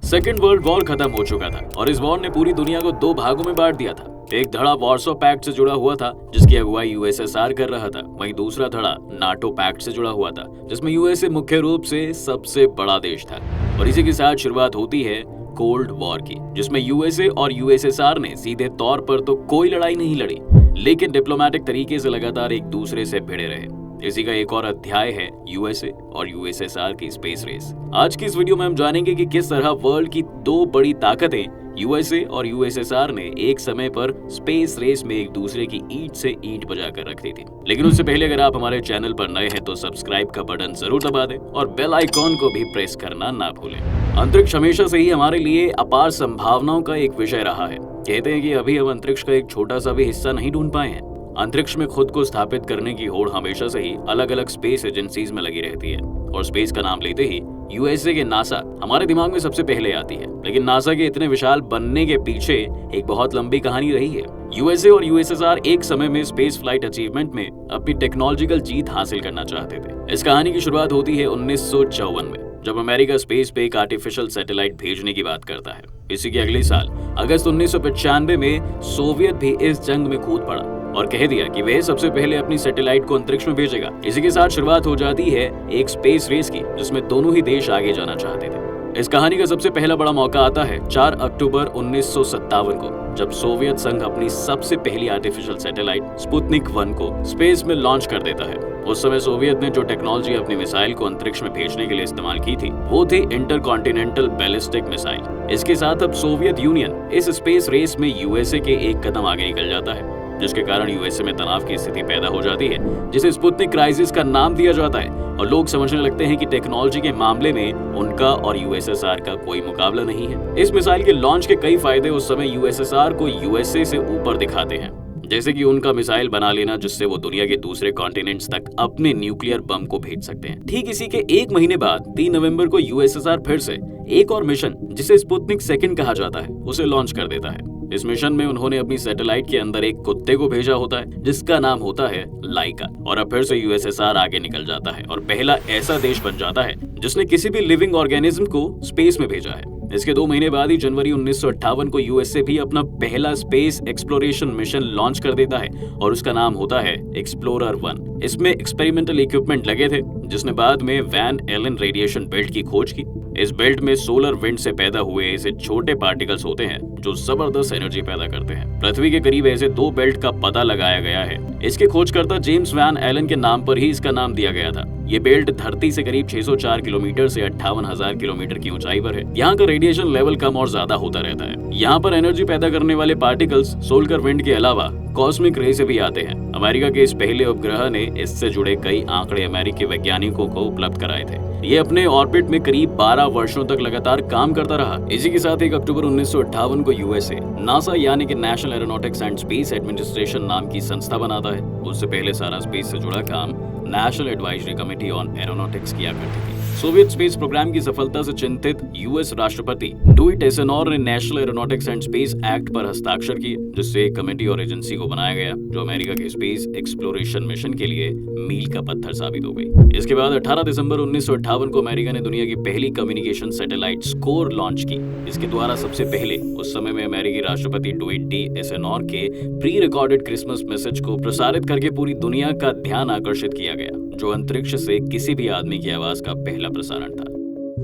Second world war खत्म हो चुका था और इस वॉर ने पूरी दुनिया को दो भागों में बांट दिया था। एक धड़ा वॉर्सो पैक्ट से जुड़ा हुआ था जिसकी अगुवाई यूएसएसआर कर रहा था, वहीं दूसरा धड़ा नाटो पैक्ट से जुड़ा हुआ था जिसमें यूएसए मुख्य रूप से सबसे बड़ा देश था। और इसी के साथ शुरुआत होती है कोल्ड वॉर की, जिसमें यूएसए और यूएसएसआर ने सीधे तौर पर तो कोई लड़ाई नहीं लड़ी, लेकिन डिप्लोमेटिक तरीके से लगातार एक दूसरे से भिड़े रहे। इसी का एक और अध्याय है यूएसए और यूएसएसआर की स्पेस रेस। आज की इस वीडियो में हम जानेंगे कि किस तरह वर्ल्ड की दो बड़ी ताकतें यूएसए और यूएसएसआर ने एक समय पर स्पेस रेस में एक दूसरे की ईंट से ईंट बजा कर रख दी थी। लेकिन उससे पहले अगर आप हमारे चैनल पर नए हैं तो सब्सक्राइब का बटन जरूर दबा दें और बेल आइकॉन को भी प्रेस करना ना भूलें। अंतरिक्ष हमेशा से ही हमारे लिए अपार संभावनाओं का एक विषय रहा है। कहते हैं कि अभी हम अंतरिक्ष का एक छोटा सा भी हिस्सा नहीं ढूंढ पाए हैं। अंतरिक्ष में खुद को स्थापित करने की होड़ हमेशा से ही अलग अलग स्पेस एजेंसीज में लगी रहती है और स्पेस का नाम लेते ही यूएसए के नासा हमारे दिमाग में सबसे पहले आती है। लेकिन नासा के इतने विशाल बनने के पीछे एक बहुत लंबी कहानी रही है। यूएसए और यूएसएसआर एक समय में स्पेस फ्लाइट अचीवमेंट में अपनी टेक्नोलॉजिकल जीत हासिल करना चाहते थे। इस कहानी की शुरुआत होती है 1954 में, जब अमेरिका स्पेस पे एक आर्टिफिशियल सैटेलाइट भेजने की बात करता है। इसी के अगले साल अगस्त 1995 में सोवियत भी इस जंग में कूद पड़ा और कह दिया कि वह सबसे पहले अपनी सैटेलाइट को अंतरिक्ष में भेजेगा। इसी के साथ शुरुआत हो जाती है एक स्पेस रेस की, जिसमें दोनों ही देश आगे जाना चाहते थे। इस कहानी का सबसे पहला बड़ा मौका आता है 4 अक्टूबर 1957 को, जब सोवियत संघ अपनी सबसे पहली आर्टिफिशियल सैटेलाइट स्पुतनिक 1 को स्पेस में लॉन्च कर देता है। उस समय सोवियत ने जो टेक्नोलॉजी अपनी मिसाइल को अंतरिक्ष में भेजने के लिए इस्तेमाल की थी वो थी इंटरकॉन्टिनेंटल बैलिस्टिक मिसाइल। इसके साथ अब सोवियत यूनियन इस स्पेस रेस में यूएसए के एक कदम आगे निकल जाता है, जिसके कारण यूएसए में तनाव की स्थिति पैदा हो जाती है, जिसे स्पुतनिक क्राइसिस का नाम दिया जाता है। और लोग समझने लगते हैं कि टेक्नोलॉजी के मामले में उनका और यूएसएसआर का कोई मुकाबला नहीं है। इस मिसाइल के लॉन्च के कई फायदे उस समय यूएसएसआर को यूएसए से ऊपर दिखाते हैं, जैसे कि उनका मिसाइल बना लेना जिससे वो दुनिया के दूसरे कॉन्टिनेंट्स तक अपने न्यूक्लियर बम को भेज सकते हैं। ठीक इसी के एक महीने बाद 3 नवंबर को यूएसएसआर फिर से एक और मिशन, जिसे स्पुतनिक 2 कहा जाता है, उसे लॉन्च कर देता है। इस मिशन में उन्होंने अपनी सैटेलाइट के अंदर एक कुत्ते को भेजा होता है जिसका नाम होता है लाइका। और अब फिर से यूएसएसआर आगे निकल जाता है और पहला ऐसा देश बन जाता है जिसने किसी भी लिविंग ऑर्गेनिज्म को स्पेस में भेजा है। इसके 2 महीने बाद ही जनवरी 1958 को यूएसए भी अपना पहला स्पेस एक्सप्लोरेशन मिशन लॉन्च कर देता है और उसका नाम होता है एक्सप्लोरर 1। इसमें एक्सपेरिमेंटल इक्विपमेंट लगे थे जिसने बाद में वैन एलन रेडिएशन बेल्ट की खोज की। इस बेल्ट में सोलर विंड से पैदा हुए ऐसे छोटे पार्टिकल्स होते हैं जो जबरदस्त एनर्जी पैदा करते हैं। पृथ्वी के करीब ऐसे 2 बेल्ट का पता लगाया गया है। इसके खोजकर्ता जेम्स वैन एलन के नाम पर ही इसका नाम दिया गया था। ये बेल्ट धरती से करीब 604 किलोमीटर से 58,000 किलोमीटर की ऊंचाई पर है। यहाँ का रेडिएशन लेवल कम और ज्यादा होता रहता है। यहाँ पर एनर्जी पैदा करने वाले पार्टिकल्स सोलर विंड के अलावा कॉस्मिक रे से भी आते हैं। अमेरिका के इस पहले उपग्रह ने इससे जुड़े कई आंकड़े अमेरिकी वैज्ञानिकों को उपलब्ध कराए थे। ये अपने ऑर्बिट में करीब 12 वर्षों तक लगातार काम करता रहा। इसी के साथ 1 अक्टूबर 1958 को यूएसए नासा यानी कि national aeronautics and space administration नाम की संस्था बनाता है। उससे पहले सारा स्पेस से जुड़ा काम national advisory committee on aeronautics किया करती थी। सोवियत स्पेस प्रोग्राम की सफलता से चिंतित यूएस राष्ट्रपति डुइट एसेनोर ने national aeronautics and space act पर हस्ताक्षर किए, जिससे एक कमेटी और एजेंसी को बनाया गया जो अमेरिका के स्पेस एक्सप्लोरेशन मिशन के लिए मील का पत्थर साबित हो गई। इसके बाद 18 दिसंबर 1958 को अमेरिका ने दुनिया की पहली कम्युनिकेशन सैटेलाइट स्कोर लॉन्च की। इसके द्वारा सबसे पहले उस समय में अमेरिकी राष्ट्रपति डुइट डी एसेनोर के प्री रिकॉर्डेड क्रिसमस मैसेज को प्रसारित करके पूरी दुनिया का ध्यान आकर्षित किया गया, जो अंतरिक्ष से किसी भी आदमी की आवाज का पहला प्रसारण था।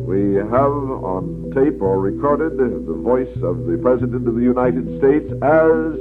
We have on tape or recorded the voice of the President of the United States as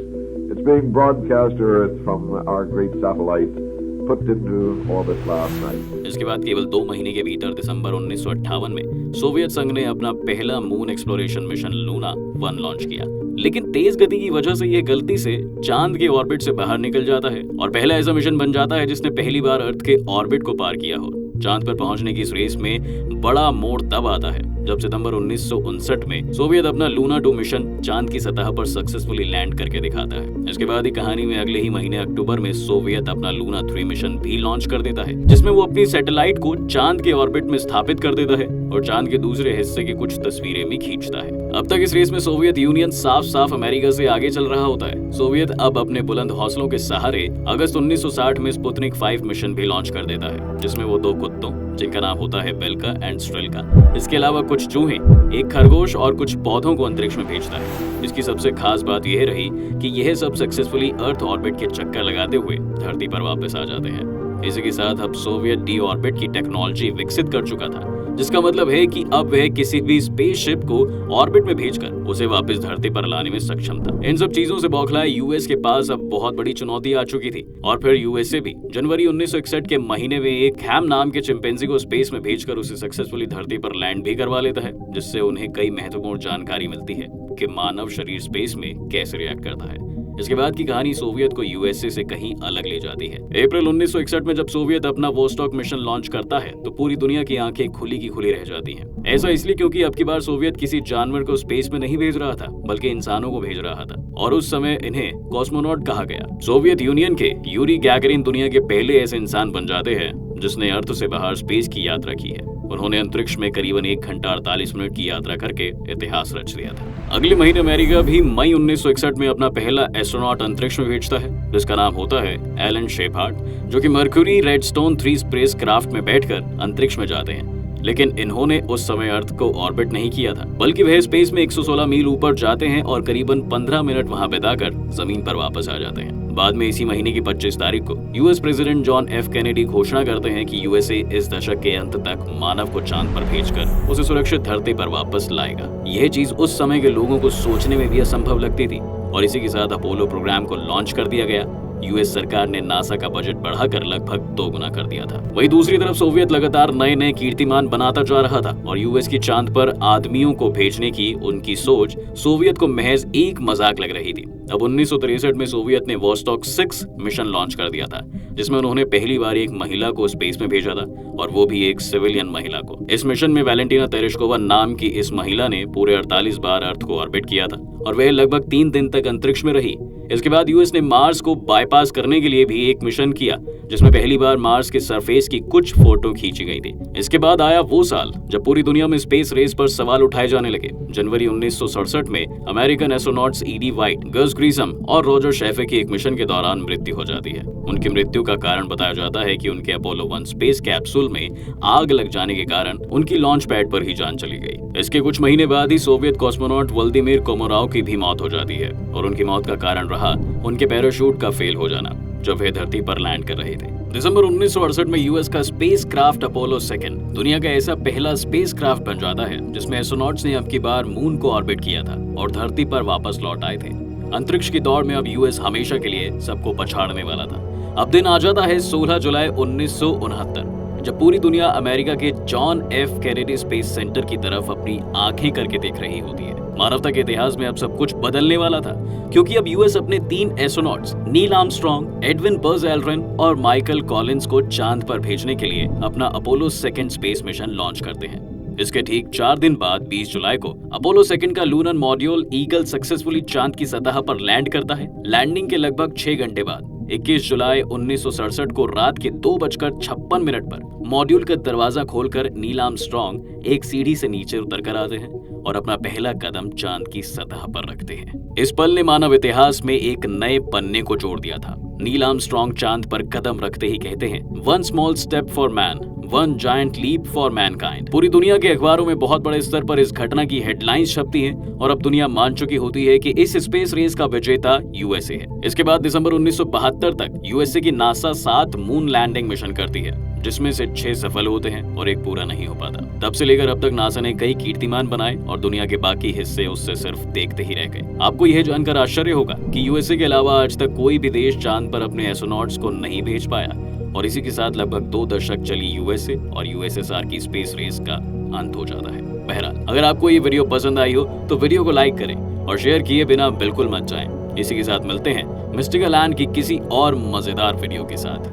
it's being broadcast to Earth from our great satellite put into orbit last night. इसके बाद केवल 2 महीने के भीतर दिसंबर 1958 में सोवियत संघ ने अपना पहला moon exploration mission Luna 1 launch किया। लेकिन तेज गति की वजह से यह गलती से चांद के ऑर्बिट से बाहर निकल जाता है और पहला ऐसा मिशन बन जाता है जिसने पहली बार अर्थ के ऑर्बिट को पार किया हो। चांद पर पहुंचने की इस रेस में बड़ा मोड़ तब आता है जब सितंबर 1959 में सोवियत अपना लूना 2 मिशन चांद की सतह पर सक्सेसफुली लैंड करके दिखाता है। इसके बाद ही कहानी में अगले ही महीने अक्टूबर में सोवियत अपना लूना 3 मिशन भी लॉन्च कर देता है, जिसमें वो अपनी सैटेलाइट को चांद के ऑर्बिट में स्थापित कर देता है और चांद के दूसरे हिस्से की कुछ तस्वीरें भी खींचता है। अब तक इस रेस में सोवियत यूनियन साफ साफ अमेरिका से आगे चल रहा होता है। सोवियत अब अपने बुलंद हौसलों के सहारे अगस्त 1960 में स्पुतनिक 5 मिशन भी लॉन्च कर देता है, जिसमें वो 2 कुत्तों जिनका नाम होता है बेल्का एंड स्ट्रेल्का। इसके अलावा कुछ चूहे, एक खरगोश और कुछ पौधों को अंतरिक्ष में भेजता है। इसकी सबसे खास बात यह रही कि यह सब सक्सेसफुली अर्थ ऑर्बिट के चक्कर लगाते हुए धरती पर वापस आ जाते हैं। इसी के साथ अब सोवियत डी ऑर्बिट की टेक्नोलॉजी विकसित कर चुका था, जिसका मतलब है कि अब वह किसी भी स्पेसशिप को ऑर्बिट में भेजकर उसे वापस धरती पर लाने में सक्षम था। इन सब चीजों से बौखलाए यूएस के पास अब बहुत बड़ी चुनौती आ चुकी थी और फिर यूएसए भी जनवरी 1961 के महीने में एक हैम नाम के चिंपैंजी को स्पेस में भेजकर उसे सक्सेसफुली धरती पर लैंड भी करवा लेता है, जिससे उन्हें कई महत्वपूर्ण जानकारी मिलती है कि मानव शरीर स्पेस में कैसे रिएक्ट करता है। इसके बाद की कहानी सोवियत को यूएसए से कहीं अलग ले जाती है। अप्रैल 1961 में जब सोवियत अपना वोस्टॉक मिशन लॉन्च करता है तो पूरी दुनिया की आंखें खुली की खुली रह जाती हैं। ऐसा इसलिए क्योंकि अब की बार सोवियत किसी जानवर को स्पेस में नहीं भेज रहा था, बल्कि इंसानों को भेज रहा था और उस समय इन्हें कॉस्मोनॉट कहा गया। सोवियत यूनियन के यूरी गैगरिन दुनिया के पहले ऐसे इंसान बन जाते हैं जिसने अर्थ से बाहर स्पेस की यात्रा की है। उन्होंने अंतरिक्ष में करीबन 1 घंटा 48 मिनट की यात्रा करके इतिहास रच दिया था। अगले महीने अमेरिका भी मई 1961 में अपना पहला एस्ट्रोनॉट अंतरिक्ष में भेजता है, जिसका नाम होता है एलन शेफार्ड, जो कि मर्क्यूरी रेडस्टोन 3 स्पेस क्राफ्ट में बैठकर अंतरिक्ष में जाते हैं। लेकिन इन्होंने उस समय अर्थ को ऑर्बिट नहीं किया था, बल्कि वह स्पेस में 116 मील ऊपर जाते हैं और करीबन 15 मिनट वहां बिताकर जमीन पर वापस आ जाते हैं। बाद में इसी महीने की 25 तारीख को US president John F Kennedy घोषणा करते हैं कि यूएसए इस दशक के अंत तक मानव को चांद पर भेजकर उसे सुरक्षित धरती पर वापस लाएगा। यह चीज उस समय के लोगों को सोचने में भी असंभव लगती थी और इसी के साथ अपोलो प्रोग्राम को लॉन्च कर दिया गया। यूएस सरकार ने नासा का बजट बढ़ाकर लगभग 2 गुना कर दिया था। वहीं दूसरी तरफ सोवियत लगातार नए नए कीर्तिमान बनाता जा रहा था और यूएस की चांद पर आदमियों को भेजने की उनकी सोच सोवियत को महज एक मजाक लग रही थी। अब 1963 में सोवियत ने वोस्टॉक 6 मिशन लॉन्च कर दिया था, जिसमें उन्होंने पहली बार एक महिला को स्पेस में भेजा था और वो भी एक सिविलियन महिला को। इस मिशन में वैलेंटीना तेरेश्कोवा नाम की इस महिला ने पूरे 48 बार अर्थ को ऑर्बिट किया था और वह लगभग 3 दिन तक अंतरिक्ष में रही। इसके बाद यूएस ने मार्स को बाईपास करने के लिए भी एक मिशन किया, जिसमें पहली बार मार्स के सरफेस की कुछ फोटो खींची गई थी। इसके बाद आया वो साल जब पूरी दुनिया में स्पेस रेस पर सवाल उठाए जाने लगे। जनवरी 1967 में अमेरिकन एस्ट्रोनॉट्स ईडी वाइट, गस ग्रीसम और रॉजर शेफे की एक मिशन के दौरान मृत्यु हो जाती है। उनकी मृत्यु का कारण बताया जाता है कि उनके अपोलो 1 स्पेस कैप्सूल में आग लग जाने के कारण उनकी लॉन्च पैड पर ही जान चली गई। इसके कुछ महीने बाद ही सोवियत कॉस्मोनॉट व्लादिमीर कोमारोव की भी मौत हो जाती है और उनकी मौत का कारण रहा उनके पैराशूट का फेल हो जाना जब वे धरती पर लैंड कर रहे थे। दिसंबर 1968 में यूएस का स्पेस क्राफ्ट अपोलो 2 दुनिया का ऐसा पहला स्पेस क्राफ्ट बन जाता है जिसमें एस्ट्रोनॉट्स ने अब की बार मून को ऑर्बिट किया था और धरती पर वापस लौट आए थे। अंतरिक्ष की दौड़ में अब यूएस हमेशा के लिए सबको पछाड़ने वाला था। अब दिन आ जाता है 16 जुलाई 1969, जब पूरी दुनिया अमेरिका के John F Kennedy space centre की तरफ अपनी आंखें करके देख रही होती है। मानवता के इतिहास में अब सब कुछ बदलने वाला था, क्योंकि अब यूएस अपने 3 astronauts Neil Armstrong, Edwin Buzz Aldrin और माइकल कॉलिंस को चांद पर भेजने के लिए अपना अपोलो 2 स्पेस मिशन लॉन्च करते हैं। इसके ठीक 4 दिन बाद 20 जुलाई को अपोलो 2 का लूनर मॉड्यूल ईगल सक्सेसफुली चांद की सतह पर लैंड करता है। लैंडिंग के लगभग 6 घंटे बाद 21 जुलाई 1967 को रात के 2:56 पर मॉड्यूल का दरवाजा खोलकर नील आर्मस्ट्रॉन्ग एक सीढ़ी से नीचे उतर कर आते हैं और अपना पहला कदम चांद की सतह पर रखते हैं। इस पल ने मानव इतिहास में एक नए पन्ने को जोड़ दिया था। नील आर्मस्ट्रॉन्ग चांद पर कदम रखते ही कहते हैं, 1 small step for man, 1 giant leap for mankind. पूरी दुनिया के अखबारों में बहुत बड़े स्तर पर इस घटना की हेडलाइंस छपती हैं और अब दुनिया मान चुकी होती है कि इस स्पेस रेस का विजेता यूएसए है। इसके बाद दिसंबर 1972 तक यूएसए की नासा 7 मून लैंडिंग मिशन करती है, जिसमें से 6 सफल होते हैं और एक पूरा नहीं हो पाता। तब से लेकर अब तक नासा ने कई कीर्तिमान बनाए और दुनिया के बाकी हिस्से उससे सिर्फ देखते ही रह गए। आपको यह जानकर आश्चर्य होगा कि यूएसए के अलावा आज तक कोई भी देश चांद पर अपने एस्ट्रोनॉट्स को नहीं भेज पाया और इसी के साथ लगभग 2 दशक चली यूएसए और यूएसएसआर की स्पेस रेस का अंत हो जाता है। बहरहाल, अगर आपको ये वीडियो पसंद आई हो तो वीडियो को लाइक करें और शेयर किए बिना बिल्कुल मत जाएं। इसी के साथ मिलते हैं मिस्टिकल लैंड की किसी और मजेदार वीडियो के साथ।